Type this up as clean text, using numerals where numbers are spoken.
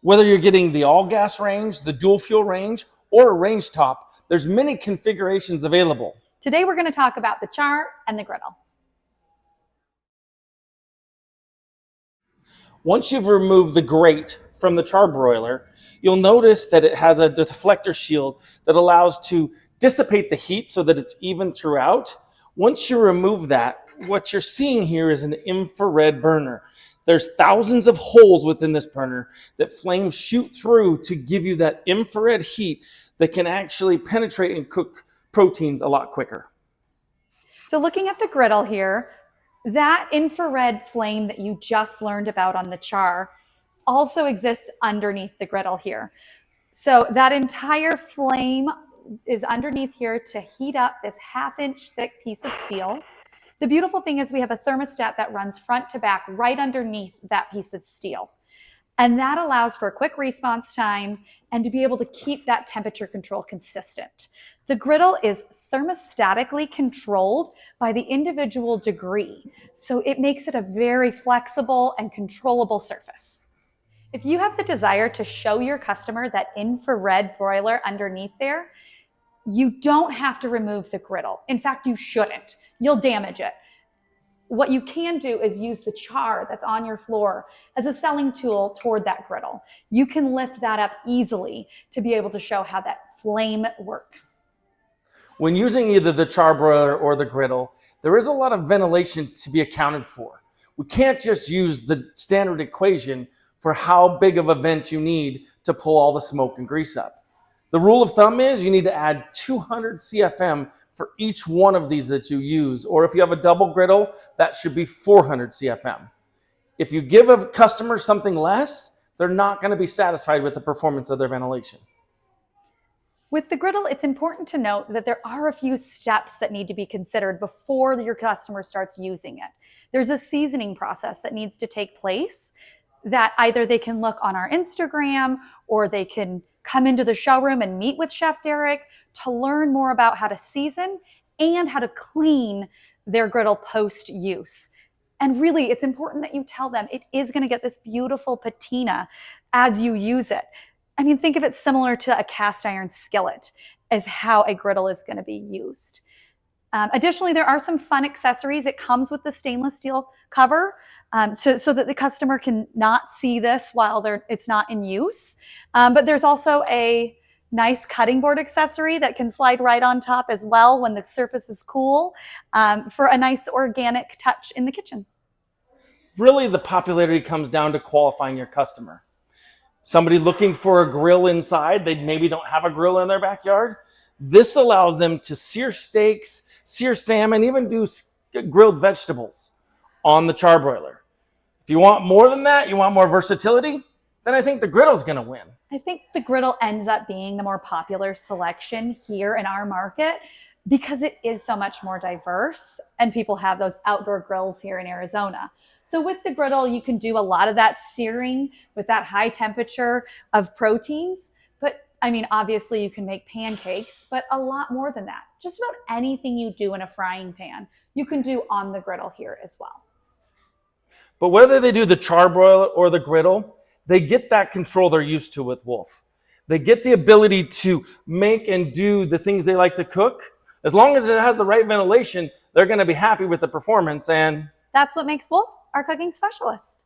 Whether you're getting the all-gas range, the dual-fuel range, or a range top, there's many configurations available. Today we're going to talk about the Char and the Griddle. Once you've removed the grate from the Charbroiler, you'll notice that it has a deflector shield that allows to dissipate the heat so that it's even throughout. Once you remove that, what you're seeing here is an infrared burner. There's thousands of holes within this burner that flames shoot through to give you that infrared heat that can actually penetrate and cook proteins a lot quicker. So looking at the griddle here, that infrared flame that you just learned about on the Char also exists underneath the griddle here. So that entire flame is underneath here to heat up this 1/2 inch thick piece of steel. The beautiful thing is we have a thermostat that runs front to back right underneath that piece of steel. And that allows for a quick response time and to be able to keep that temperature control consistent. The griddle is thermostatically controlled by the individual degree, so it makes it a very flexible and controllable surface. If you have the desire to show your customer that infrared broiler underneath there, you don't have to remove the griddle. In fact, you shouldn't. You'll damage it. What you can do is use the Char that's on your floor as a selling tool toward that griddle. You can lift that up easily to be able to show how that flame works. When using either the Charbroiler or the griddle, there is a lot of ventilation to be accounted for. We can't just use the standard equation for how big of a vent you need to pull all the smoke and grease up. The rule of thumb is you need to add 200 CFM for each one of these that you use, or if you have a double griddle, that should be 400 CFM. If you give a customer something less, they're not going to be satisfied with the performance of their ventilation. With the griddle, it's important to note that there are a few steps that need to be considered before your customer starts using it. There's a seasoning process that needs to take place that either they can look on our Instagram or they can come into the showroom and meet with Chef Derek to learn more about how to season and how to clean their griddle post-use. And really, it's important that you tell them it is going to get this beautiful patina as you use it. I mean, think of it similar to a cast iron skillet as how a griddle is going to be used. Additionally, there are some fun accessories. It comes with the stainless steel cover so that the customer can not see this while it's not in use. But there's also a nice cutting board accessory that can slide right on top as well when the surface is cool for a nice organic touch in the kitchen. Really, the popularity comes down to qualifying your customer. Somebody looking for a grill inside, they maybe don't have a grill in their backyard. This allows them to sear steaks, sear salmon, even do grilled vegetables on the Charbroiler. If you want more than that, you want more versatility, then I think the griddle's going to win. I think the griddle ends up being the more popular selection here in our market because it is so much more diverse and people have those outdoor grills here in Arizona. So with the griddle, you can do a lot of that searing with that high temperature of proteins. But I mean, obviously you can make pancakes, but a lot more than that. Just about anything you do in a frying pan, you can do on the griddle here as well. But whether they do the Charbroiler or the griddle, they get that control they're used to with Wolf. They get the ability to make and do the things they like to cook. As long as it has the right ventilation, they're going to be happy with the performance. And that's what makes Wolf our cooking specialist.